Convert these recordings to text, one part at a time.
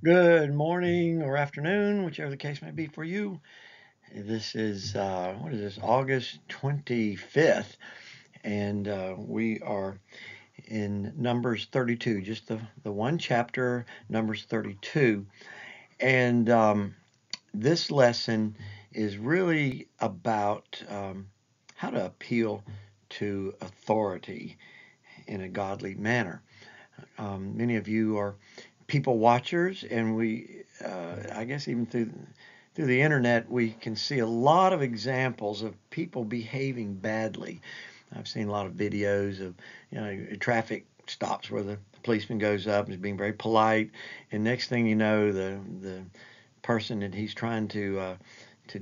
Good morning or afternoon, whichever the case may be for you. This is, what is this, August 25th, and we are in Numbers 32, just the one chapter, Numbers 32. And this lesson is really about how to appeal to authority in a godly manner. Many of you are people watchers, and I guess even through the internet, we can see a lot of examples of people behaving badly. I've seen a lot of videos of traffic stops where the policeman goes up and is being very polite, and next thing you know, the person that he's trying to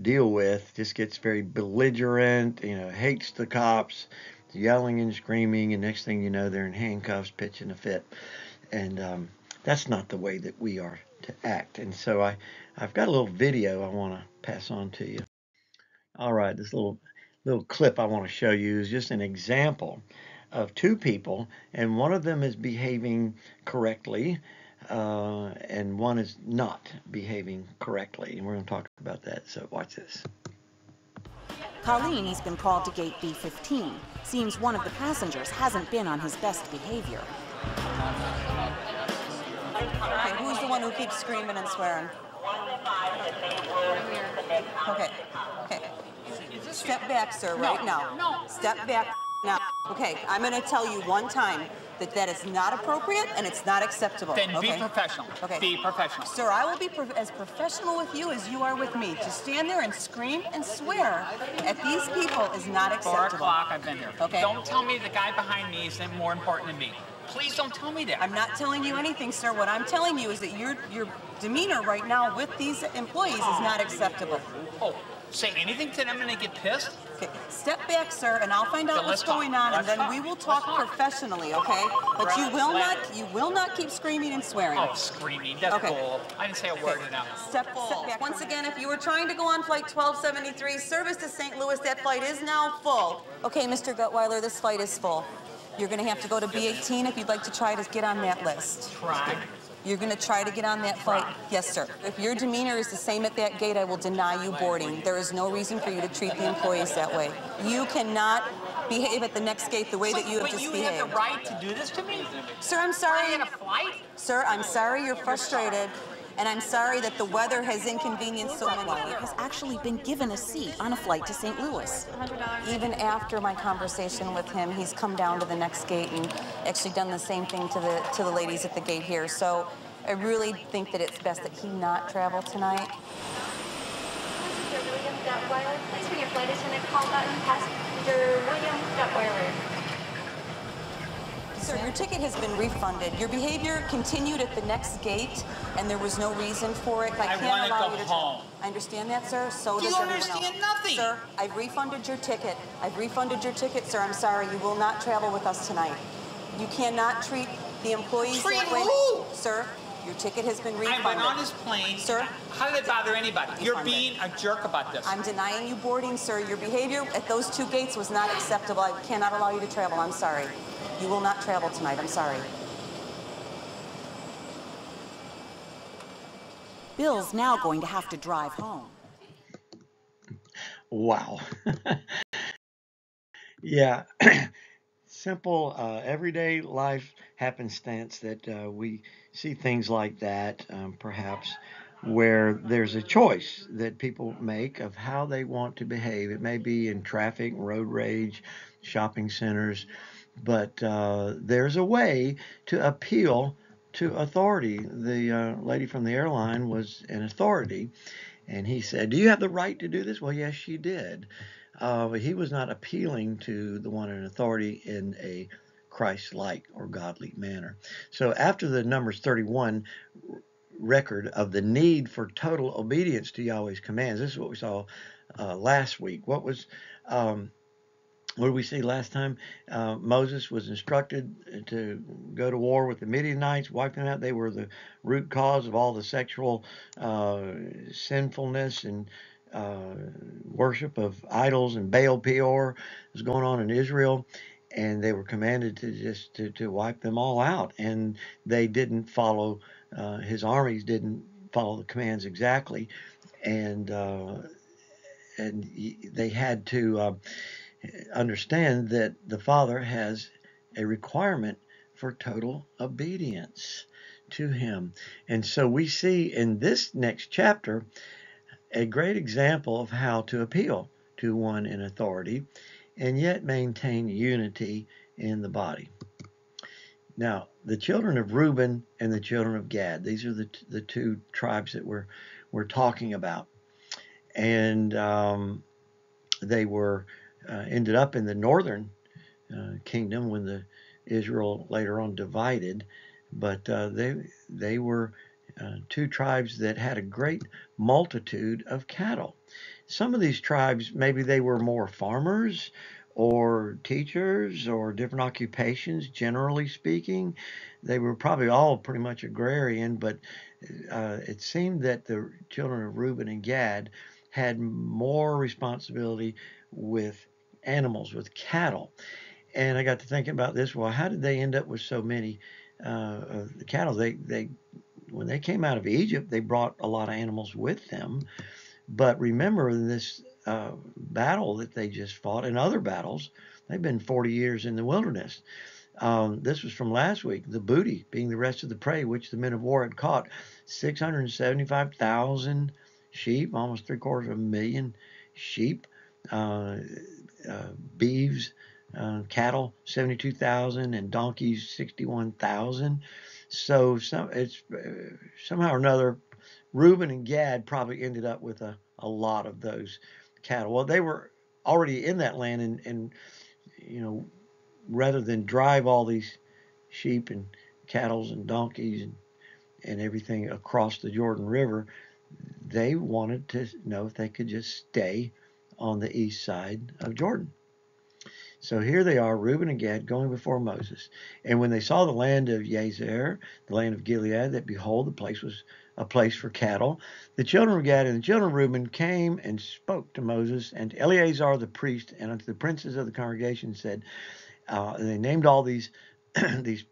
deal with just gets very belligerent, hates the cops, yelling and screaming, and next thing you know, they're in handcuffs, pitching a fit. And that's not the way that we are to act. And so I've got a little video I want to pass on to you. All right, this little clip I want to show you is just an example of two people, and one of them is behaving correctly, and one is not behaving correctly. And we're going to talk about that. So watch this. Colleen has been called to gate B15. Seems one of the passengers hasn't been on his best behavior. Okay, who's the one who keeps screaming and swearing? Okay, okay. Step back, sir, right now. No. Step back now. Okay, I'm going to tell you one time that that is not appropriate and it's not acceptable. Then okay? be professional. Okay. Be professional. Sir, I will be as professional with you as you are with me. To stand there and scream and swear at these people is not acceptable. 4 o'clock, I've been here. Okay. Don't tell me the guy behind me is more important than me. Please don't tell me that. I'm not telling you anything, sir. What I'm telling you is that your demeanor right now with these employees is not acceptable. Oh, say anything to them and they get pissed? Okay, step back, sir, and I'll find out Then what's let's talk. going on, and Let's then we talk. will talk Let's talk. professionally, okay? But you will not keep screaming and swearing. Oh, screaming. That's Okay. cool. I didn't say a word enough. Step back. Once again, if you were trying to go on flight 1273, service to St. Louis, that flight is now full. Okay, Mr. Gutweiler, this flight is full. You're going to have to go to B18 if you'd like to try to get on that list. Try. You're going to try to get on that flight? Yes, sir. If your demeanor is the same at that gate, I will deny you boarding. There is no reason for you to treat the employees that way. You cannot behave at the next gate the way that you have just behaved. But you have the right to do this to me? Sir, I'm sorry. In a flight? Sir, I'm sorry you're frustrated, and I'm sorry that the weather has inconvenienced so many. Has actually been given a seat on a flight to St. Louis. Even after my conversation with him, he's come down to the next gate and actually done the same thing to the ladies at the gate here. So I really think that it's best that he not travel tonight. Passenger William Duttweiler, please ring your flight attendant call button. Passenger William Duttweiler. Sir, your ticket has been refunded. Your behavior continued at the next gate, and there was no reason for it. I can't wanna allow go you to home. I understand that, sir. So You does don't everyone understand else. nothing. Sir, I've refunded your ticket. I've refunded your ticket, sir. I'm sorry. You will not travel with us tonight. You cannot treat the employees Treat that way. who? Sir, your ticket has been I refunded. went on this plane. Sir? How did it bother anybody? You're Refunded. being a jerk about this. I'm denying you boarding, sir. Your behavior at those two gates was not acceptable. I cannot allow you to travel. I'm sorry. You will not travel tonight. I'm sorry. Bill's now going to have to drive home. Wow. Yeah. Simple, everyday life happenstance that we see things like that, perhaps, where there's a choice that people make of how they want to behave. It may be in traffic, road rage, shopping centers, but there's a way to appeal to authority. The lady from the airline was an authority, and he said, "Do you have the right to do this?" Well, yes, she did. But he was not appealing to the one in authority in a Christ-like or godly manner. So after the Numbers 31 record of the need for total obedience to Yahweh's commands, this is what we saw last week. What did we see last time? Moses was instructed to go to war with the Midianites, wipe them out. They were the root cause of all the sexual sinfulness and worship of idols and Baal Peor was going on in Israel. And they were commanded to just to wipe them all out. And they didn't follow his armies didn't follow the commands exactly, and they had to understand that the Father has a requirement for total obedience to him. And so we see in this next chapter a great example of how to appeal to one in authority and yet maintain unity in the body. Now, the children of Reuben and the children of Gad, these are the two tribes that we're talking about. And they were ended up in the northern kingdom when the Israel later on divided, but they were two tribes that had a great multitude of cattle. Some of these tribes, maybe they were more farmers or teachers or different occupations, generally speaking. They were probably all pretty much agrarian, but it seemed that the children of Reuben and Gad had more responsibility with animals, with cattle. And I got to thinking about this. Well, how did they end up with so many of the cattle? They when they came out of Egypt, they brought a lot of animals with them. But remember, in this battle that they just fought, and other battles, they've been 40 years in the wilderness. This was from last week. The booty being the rest of the prey, which the men of war had caught, 675,000 sheep, almost 750,000 sheep, uh, beeves, cattle, 72,000, and donkeys, 61,000. So it's somehow or another, Reuben and Gad probably ended up with a lot of those cattle. Well, they were already in that land, and you know, rather than drive all these sheep and cattle and donkeys and everything across the Jordan River, they wanted to know if they could just stay on the east side of Jordan. So here they are, Reuben and Gad, going before Moses. And when they saw the land of Jazer, the land of Gilead, that behold, the place was a place for cattle, the children of Gad and the children of Reuben came and spoke to Moses and to Eleazar the priest and unto the princes of the congregation said, and they named all these these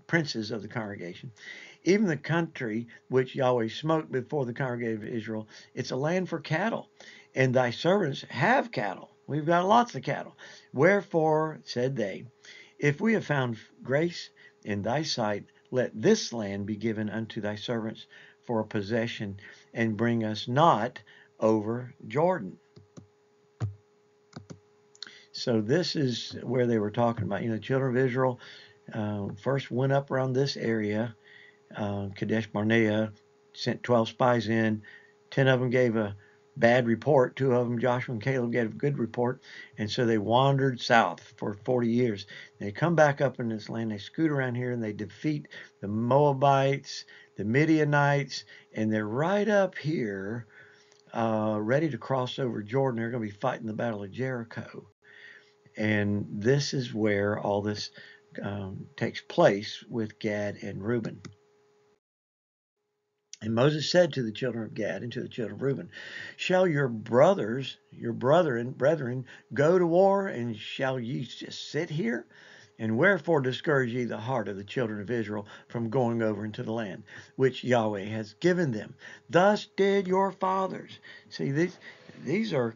princes of the congregation. Even the country which Yahweh smote before the congregation of Israel, it's a land for cattle, and thy servants have cattle. We've got lots of cattle. Wherefore, said they, if we have found grace in thy sight, let this land be given unto thy servants for a possession, and bring us not over Jordan. So this is where they were talking about. The children of Israel first went up around this area. Kadesh Barnea sent 12 spies in. 10 of them gave a bad report. 2 of them, Joshua and Caleb, gave a good report. And so they wandered south for 40 years. They come back up in this land. They scoot around here and they defeat the Moabites, the Midianites, and they're right up here ready to cross over Jordan. They're going to be fighting the Battle of Jericho. And this is where all this takes place with Gad and Reuben. And Moses said to the children of Gad and to the children of Reuben, shall your brethren, go to war, and shall ye just sit here? And wherefore discourage ye the heart of the children of Israel from going over into the land, which Yahweh has given them? Thus did your fathers. See, these are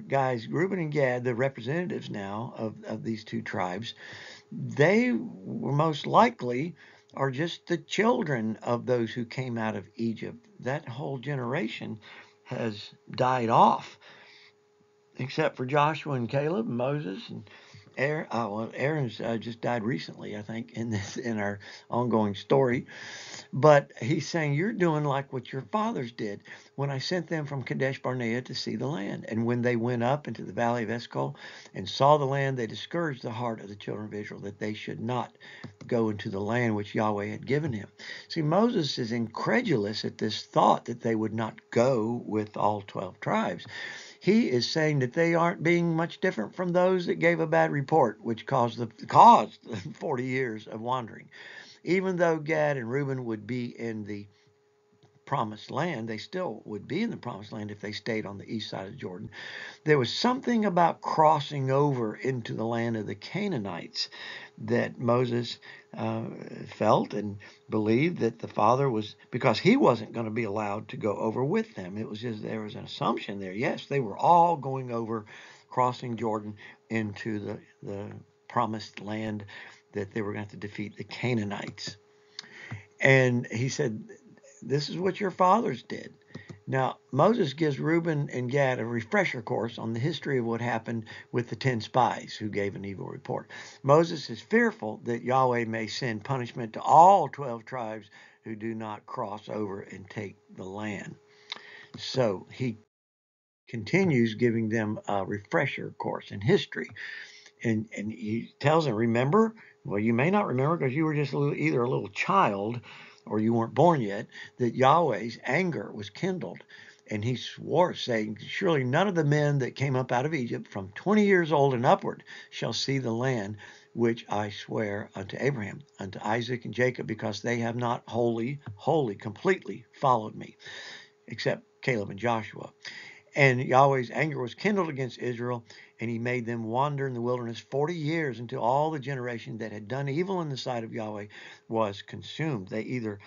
guys, Reuben and Gad, the representatives now of these two tribes. They were most likely are just the children of those who came out of Egypt. That whole generation has died off, except for Joshua and Caleb, Moses, and Aaron. Well, Aaron's just died recently, I think, in our ongoing story. But he's saying, you're doing like what your fathers did when I sent them from Kadesh Barnea to see the land. And when they went up into the valley of Eshcol and saw the land, they discouraged the heart of the children of Israel that they should not go into the land which Yahweh had given him. See, Moses is incredulous at this thought that they would not go with all 12 tribes. He is saying that they aren't being much different from those that gave a bad report, which caused 40 years of wandering. Even though Gad and Reuben would be in the promised land, they still would be in the promised land if they stayed on the east side of Jordan. There was something about crossing over into the land of the Canaanites that Moses uh, felt and believed that the father was, because he wasn't going to be allowed to go over with them. It was just, there was an assumption there. Yes, they were all going over, crossing Jordan into the promised land, that they were going to have to defeat the Canaanites. And he said, this is what your fathers did. Now, Moses gives Reuben and Gad a refresher course on the history of what happened with the 10 spies who gave an evil report. Moses is fearful that Yahweh may send punishment to all 12 tribes who do not cross over and take the land. So he continues giving them a refresher course in history. And he tells them, remember, well, you may not remember because you were just either a little child or you weren't born yet, that Yahweh's anger was kindled. And he swore, saying, surely none of the men that came up out of Egypt from 20 years old and upward shall see the land which I swear unto Abraham, unto Isaac and Jacob, because they have not wholly, completely followed me, except Caleb and Joshua. And Yahweh's anger was kindled against Israel, and he made them wander in the wilderness 40 years until all the generation that had done evil in the sight of Yahweh was consumed. They either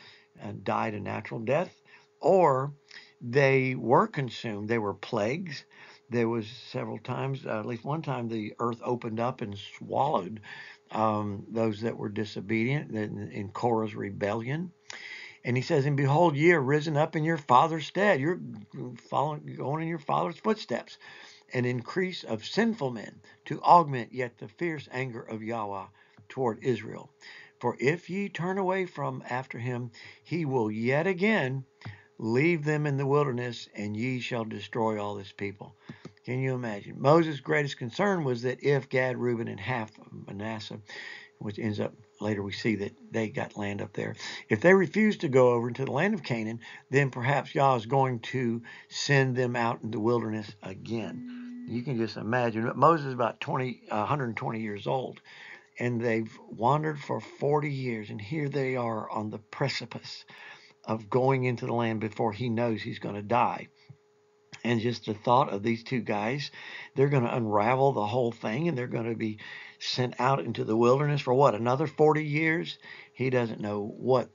died a natural death or they were consumed. They were plagues. There was several times, at least one time, the earth opened up and swallowed those that were disobedient in Korah's rebellion. And he says, and behold, ye are risen up in your father's stead. You're going in your father's footsteps. An increase of sinful men to augment yet the fierce anger of Yahweh toward Israel. For if ye turn away from after him, he will yet again leave them in the wilderness, and ye shall destroy all this people. Can you imagine? Moses' greatest concern was that if Gad, Reuben, and half of Manasseh, which ends up later we see that they got land up there, if they refuse to go over into the land of Canaan, then perhaps Yah is going to send them out in the wilderness again. You can just imagine. But Moses is about 120 years old, and they've wandered for 40 years, and here they are on the precipice of going into the land before he knows he's going to die. And just the thought of these two guys, they're going to unravel the whole thing, and they're going to be sent out into the wilderness for what, another 40 years? He doesn't know what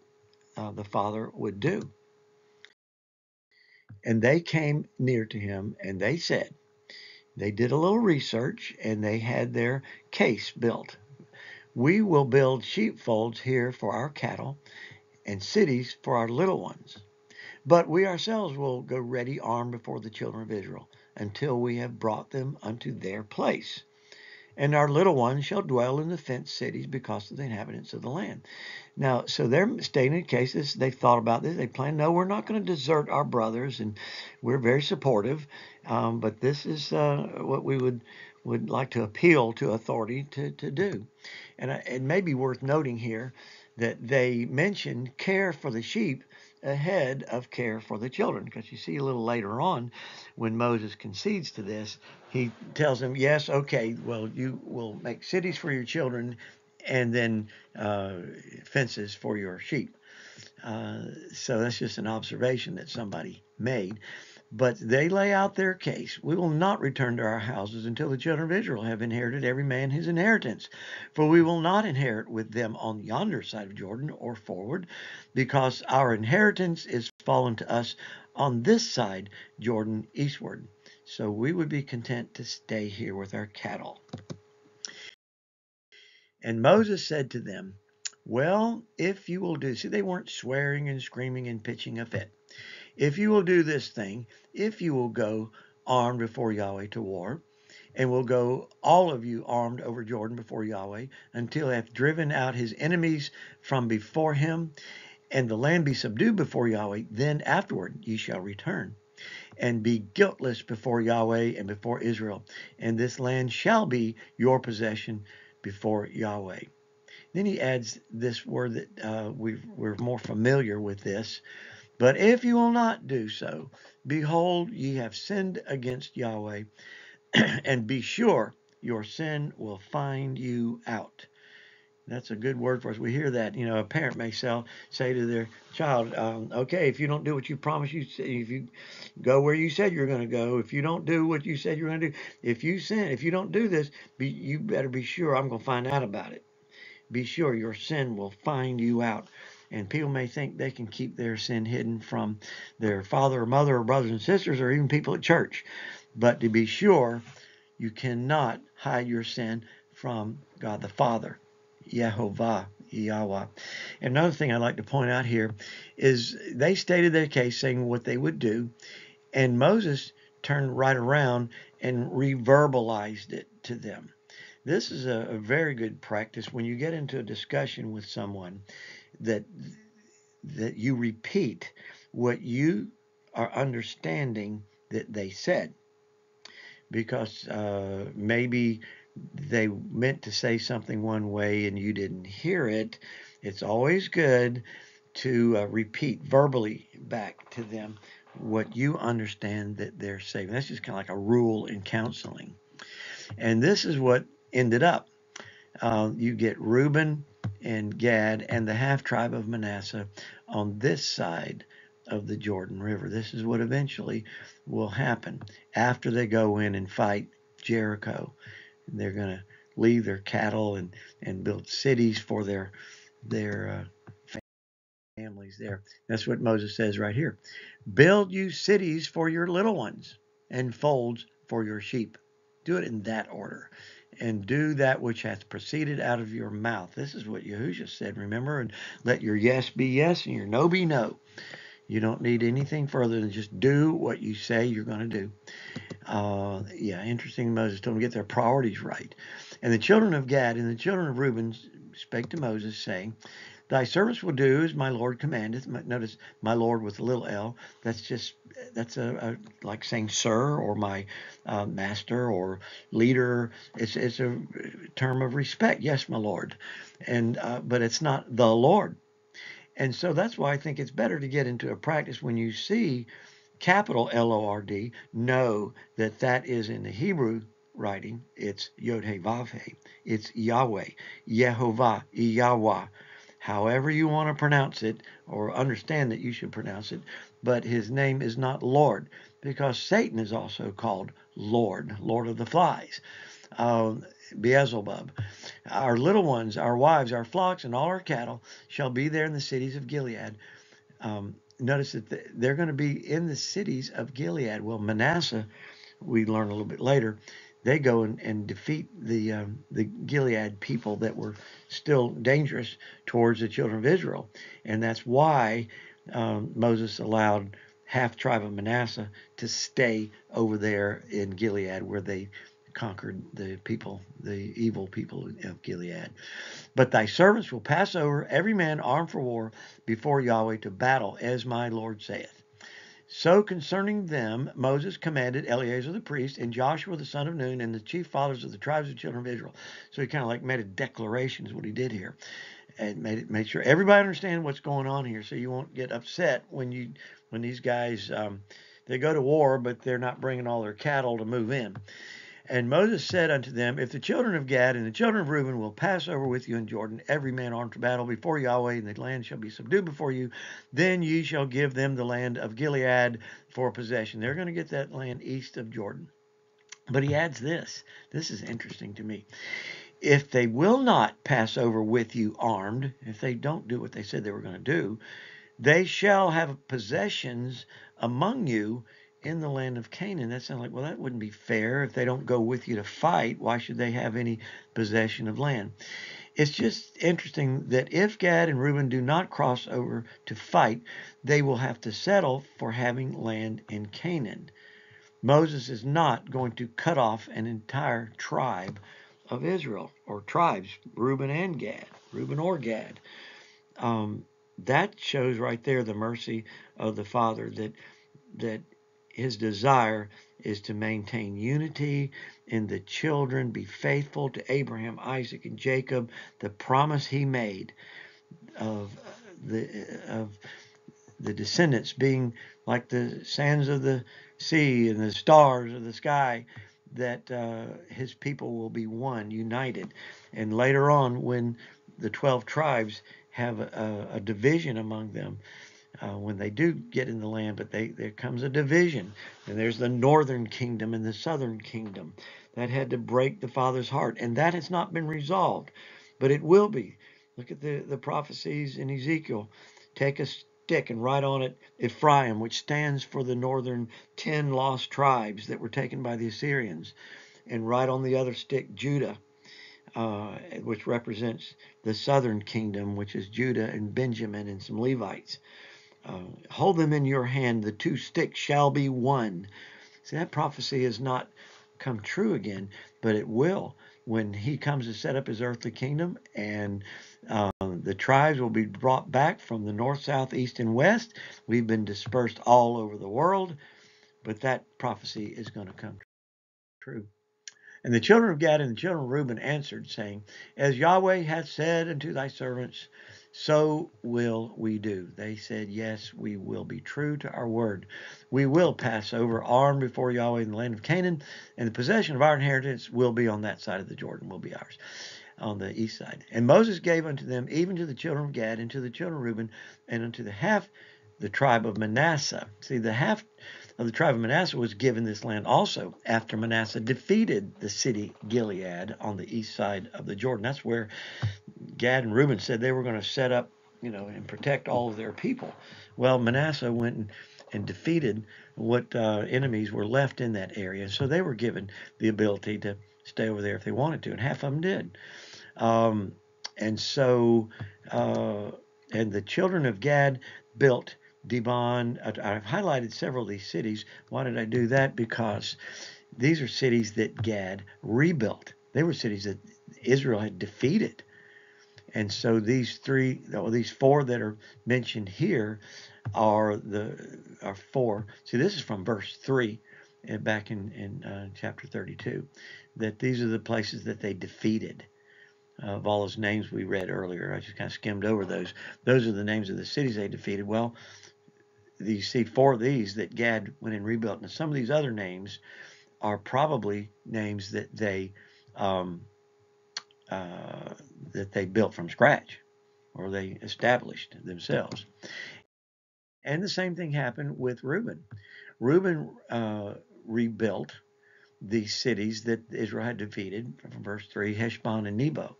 the Father would do. And they came near to him, and they said, they did a little research, and they had their case built. We will build sheepfolds here for our cattle, and cities for our little ones. But we ourselves will go ready armed before the children of Israel, until we have brought them unto their place. And our little ones shall dwell in the fenced cities because of the inhabitants of the land. Now, so they're stating in cases, they've thought about this. They plan, no, we're not going to desert our brothers, and we're very supportive. But this is what we would like to appeal to authority to do. And it may be worth noting here that they mention care for the sheep ahead of care for the children, because you see a little later on when Moses concedes to this, he tells them, yes, okay, well, you will make cities for your children and then fences for your sheep. So that's just an observation that somebody made. But they lay out their case. We will not return to our houses until the children of Israel have inherited every man his inheritance. For we will not inherit with them on yonder side of Jordan or forward, because our inheritance is fallen to us on this side Jordan eastward. So we would be content to stay here with our cattle. And Moses said to them, well, if you will do, see, they weren't swearing and screaming and pitching a fit. If you will do this thing, if you will go armed before Yahweh to war, and will go all of you armed over Jordan before Yahweh, until he hath driven out his enemies from before him, and the land be subdued before Yahweh, then afterward ye shall return, and be guiltless before Yahweh and before Israel, and this land shall be your possession before Yahweh. Then he adds this word that we're more familiar with this. But if you will not do so, behold, ye have sinned against Yahweh, and be sure your sin will find you out. That's a good word for us. We hear that, a parent may say to their child, okay, if you don't do what you promised, if you go where you said you're going to go, if you don't do what you said you're going to do, if you sin, if you don't do this, you better be sure I'm going to find out about it. be sure your sin will find you out. And people may think they can keep their sin hidden from their father or mother or brothers and sisters or even people at church. But to be sure, you cannot hide your sin from God the Father, Yehovah, Yahweh. Another thing I'd like to point out here is they stated their case saying what they would do, and Moses turned right around and reverbalized it to them. This is a very good practice when you get into a discussion with someone that you repeat what you are understanding that they said, because maybe they meant to say something one way and you didn't hear it. It's always good to repeat verbally back to them what you understand that they're saying. That's just kind of like a rule in counseling. And this is what ended up. You get Reuben and Gad and the half tribe of Manasseh on this side of the Jordan River. This is what eventually will happen after they go in and fight Jericho. They're going to leave their cattle and build cities for their families there. That's what Moses says right here. Build you cities for your little ones and folds for your sheep. Do it in that order. And do that which hath proceeded out of your mouth. This is what Yahushua said, remember? And let your yes be yes and your no be no. You don't need anything further than just do what you say you're going to do. Interesting. Moses told them to get their priorities right. And the children of Gad and the children of Reuben spake to Moses, saying, Thy servants will do as my Lord commandeth. Notice my Lord with a little L. That's a like saying sir or my master or leader. It's a term of respect. Yes, my Lord, and but it's not the Lord. And so that's why I think it's better to get into a practice when you see capital Lord, know that that is in the Hebrew writing. It's Yod He Vav He. It's Yahweh, Yehovah, Yahweh. However you want to pronounce it or understand that you should pronounce it, but his name is not Lord, because Satan is also called Lord, Lord of the Flies. Beelzebub. Our little ones, our wives, our flocks, and all our cattle shall be there in the cities of Gilead. Notice that they're going to be in the cities of Gilead. Well, Manasseh, we learn a little bit later, they go and defeat the Gilead people that were still dangerous towards the children of Israel, and that's why Moses allowed half tribe of Manasseh to stay over there in Gilead, where they conquered the people, the evil people of Gilead. But thy servants will pass over, every man armed for war, before Yahweh to battle, as my Lord saith. So concerning them, Moses commanded Eleazar the priest and Joshua the son of Nun and the chief fathers of the tribes of the children of Israel. So he kind of like made a declaration is what he did here, and made sure everybody understands what's going on here, so you won't get upset when these guys they go to war, but they're not bringing all their cattle to move in. And Moses said unto them, If the children of Gad and the children of Reuben will pass over with you in Jordan, every man armed to battle before Yahweh, and the land shall be subdued before you, then ye shall give them the land of Gilead for possession. They're going to get that land east of Jordan. But he adds this. This is interesting to me. If they will not pass over with you armed, if they don't do what they said they were going to do, they shall have possessions among you in the land of Canaan. That sounds like, well, that wouldn't be fair. If they don't go with you to fight, why should they have any possession of land? It's just interesting that if Gad and Reuben do not cross over to fight, they will have to settle for having land in Canaan. Moses is not going to cut off an entire tribe of Israel, or tribes, Reuben and Gad, Reuben or Gad. That shows right there the mercy of the Father, that his desire is to maintain unity in the children, be faithful to Abraham, Isaac, and Jacob, the promise he made of the descendants being like the sands of the sea and the stars of the sky, that his people will be one, united. And later on, when the 12 tribes have a division among them, when they do get in the land, but there comes a division, and there's the northern kingdom and the southern kingdom. That had to break the Father's heart, and that has not been resolved. but it will be. Look at the prophecies in Ezekiel. Take a stick and write on it Ephraim, which stands for the northern 10 lost tribes that were taken by the Assyrians, and write on the other stick Judah, which represents the southern kingdom, which is Judah and Benjamin and some Levites. Hold them in your hand, the two sticks shall be one. See, that prophecy has not come true again, but it will when he comes to set up his earthly kingdom, and the tribes will be brought back from the north, south, east, and west. We've been dispersed all over the world, but that prophecy is going to come true. And the children of Gad and the children of Reuben answered, saying, As Yahweh hath said unto thy servants, so will we do. They said, Yes, we will be true to our word. We will pass over armed before Yahweh in the land of Canaan, and the possession of our inheritance will be on that side of the Jordan, will be ours, on the east side. And Moses gave unto them, even to the children of Gad, and to the children of Reuben, and unto the half the tribe of Manasseh. See, the half of the tribe of Manasseh was given this land also after Manasseh defeated the city Gilead on the east side of the Jordan. That's where Gad and Reuben said they were going to set up, and protect all of their people. Well, Manasseh went and defeated what enemies were left in that area, so they were given the ability to stay over there if they wanted to, and half of them did. And so, and the children of Gad built Dibon. I've highlighted several of these cities. Why did I do that? Because these are cities that Gad rebuilt. They were cities that Israel had defeated. And so these four that are mentioned here are four. See, this is from verse 3 back in chapter 32, that these are the places that they defeated. Of all those names we read earlier, I just kind of skimmed over those. Those are the names of the cities they defeated. Well, you see four of these that Gad went and rebuilt. Now, some of these other names are probably names that they built from scratch, or they established themselves. And the same thing happened with Reuben. Reuben rebuilt the cities that Israel had defeated from verse 3, Heshbon and Nebo,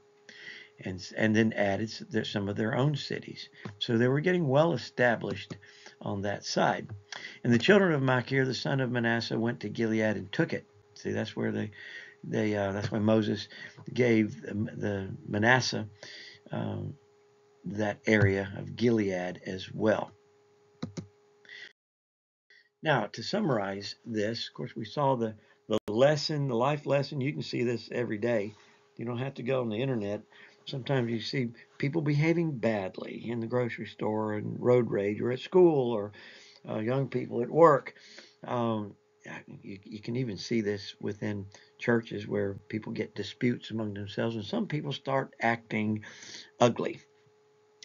and then added some of their own cities. So they were getting well established on that side. And the children of Machir, the son of Manasseh, went to Gilead and took it. See, that's where that's why Moses gave the Manasseh that area of Gilead as well. Now, to summarize this, of course, we saw the lesson, the life lesson. You can see this every day. You don't have to go on the internet. Sometimes you see people behaving badly in the grocery store and road rage, or at school, or young people at work. You can even see this within churches where people get disputes among themselves, and some people start acting ugly.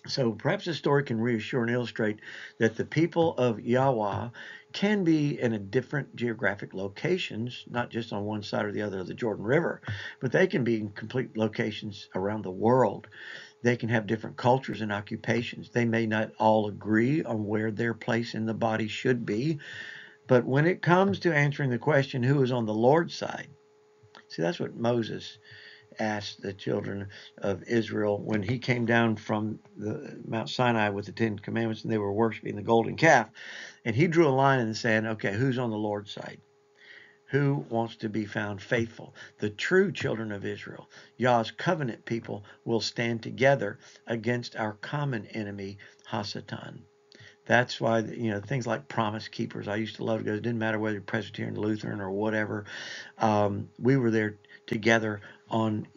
So perhaps this story can reassure and illustrate that the people of Yahweh can be in a different geographic locations, not just on one side or the other of the Jordan River, but they can be in complete locations around the world. They can have different cultures and occupations. They may not all agree on where their place in the body should be, but when it comes to answering the question, who is on the Lord's side? See, that's what Moses asked the children of Israel when he came down from the Mount Sinai with the Ten Commandments, and they were worshiping the golden calf. And he drew a line in the sand. Okay, who's on the Lord's side? Who wants to be found faithful? The true children of Israel, Yah's covenant people, will stand together against our common enemy, Hasatan. That's why, things like Promise Keepers, I used to love to go. It didn't matter whether you're Presbyterian, Lutheran, or whatever. We were there together on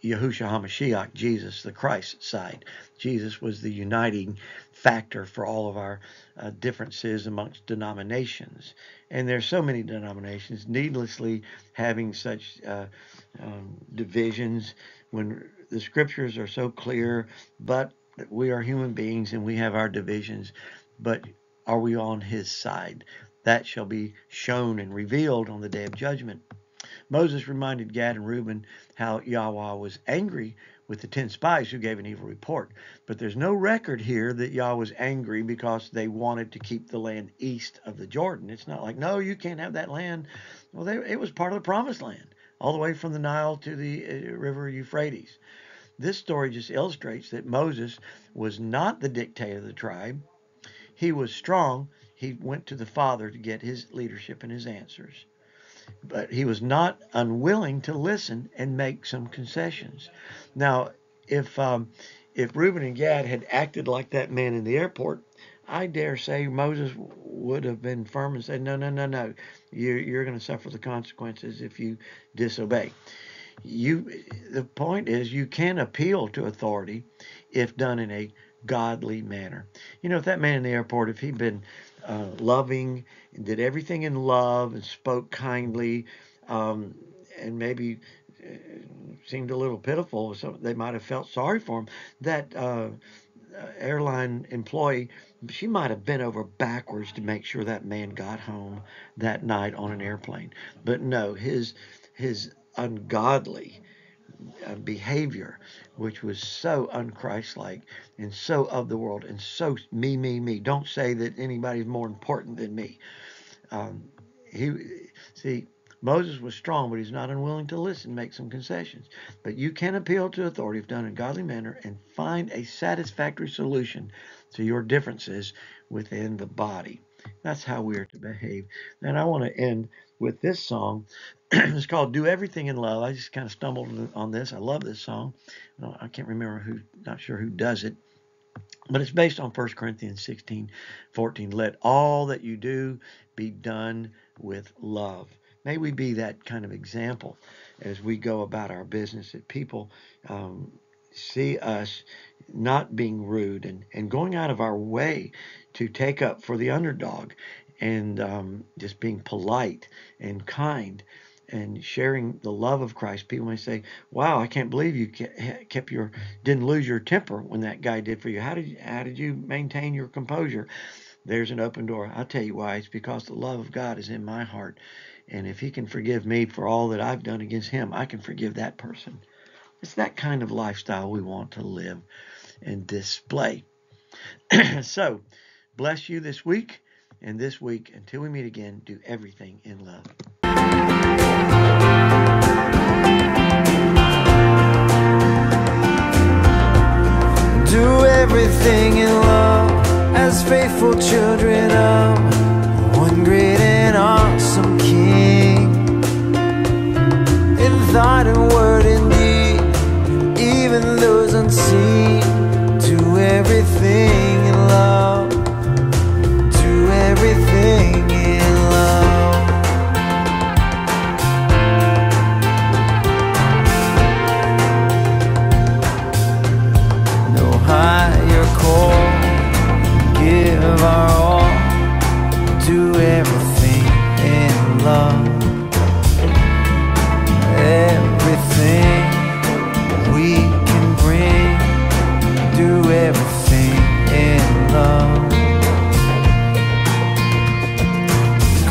Yahushua HaMashiach, Jesus, the Christ side. Jesus was the uniting factor for all of our differences amongst denominations. And there's so many denominations needlessly having such divisions when the scriptures are so clear, but we are human beings and we have our divisions. But are we on his side? That shall be shown and revealed on the day of judgment. Moses reminded Gad and Reuben how Yahweh was angry with the 10 spies who gave an evil report. But there's no record here that Yahweh was angry because they wanted to keep the land east of the Jordan. It's not like, no, you can't have that land. Well, it was part of the promised land, all the way from the Nile to the river Euphrates. this story just illustrates that Moses was not the dictator of the tribe. He was strong. He went to the Father to get his leadership and his answers. But he was not unwilling to listen and make some concessions. Now, if Reuben and Gad had acted like that man in the airport, I dare say Moses would have been firm and said, no, no, no, no. You're going to suffer the consequences if you disobey. The point is, you can appeal to authority if done in a godly manner. You know, if that man in the airport, if he'd been loving and did everything in love and spoke kindly, and maybe seemed a little pitiful, so they might have felt sorry for him, that airline employee, she might have bent over backwards to make sure that man got home that night on an airplane. But no, his ungodly behavior, which was so unchristlike and so of the world and so me. Don't say that anybody's more important than me. Moses was strong, but he's not unwilling to listen, make some concessions. But you can appeal to authority if done in a godly manner and find a satisfactory solution to your differences within the body. That's how we are to behave. And I want to end with this song. It's called Do Everything in Love. I just kind of stumbled on this. I love this song. I can't remember not sure who does it. But it's based on 1 Corinthians 16:14. Let all that you do be done with love. May we be that kind of example as we go about our business, that people see us not being rude and going out of our way to take up for the underdog, and just being polite and kind and sharing the love of Christ. People may say, wow, I can't believe you didn't lose your temper when that guy did for you. How did you maintain your composure? There's an open door. I'll tell you why. It's because the love of God is in my heart. And if he can forgive me for all that I've done against him, I can forgive that person. It's that kind of lifestyle we want to live and display. So, bless you this week. And this week, until we meet again, do everything in love. Do everything in love as faithful children of one great and awesome King. In thought and word and deed, even those unseen. Do everything in love. Do everything in love. No higher call, give our all. Do everything in love. Everything we can bring, do everything in love.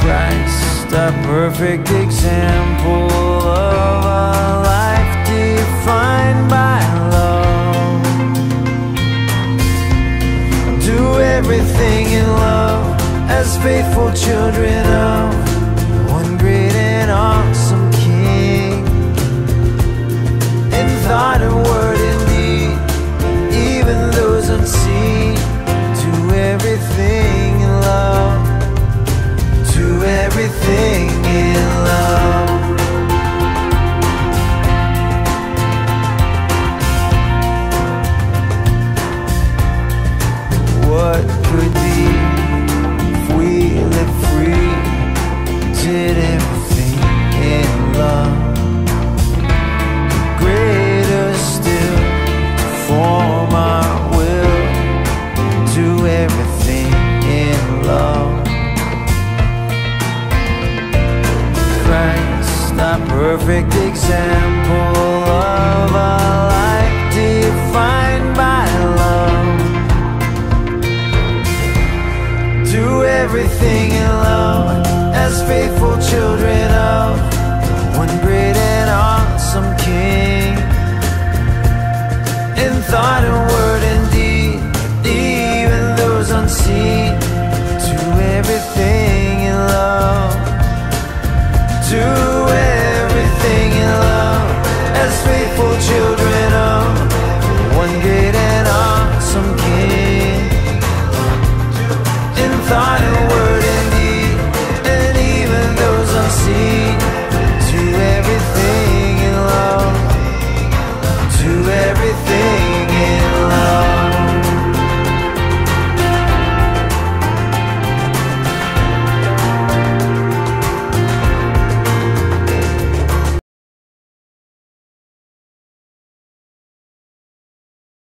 Christ, a perfect example of a life defined by love. Do everything in love as faithful children of one great and awesome King. In thought and word and deed, even those unseen. Do everything in love. Do everything in love. What could be if we lived free, did everything in love? Greater still, to form our will, do everything in love. Christ, our perfect example of a life defined by love. Do everything in love as faithful children of one great and awesome King. In thought and word and deed, even those unseen. Do everything in love. Do everything in love as faithful children of thought it would.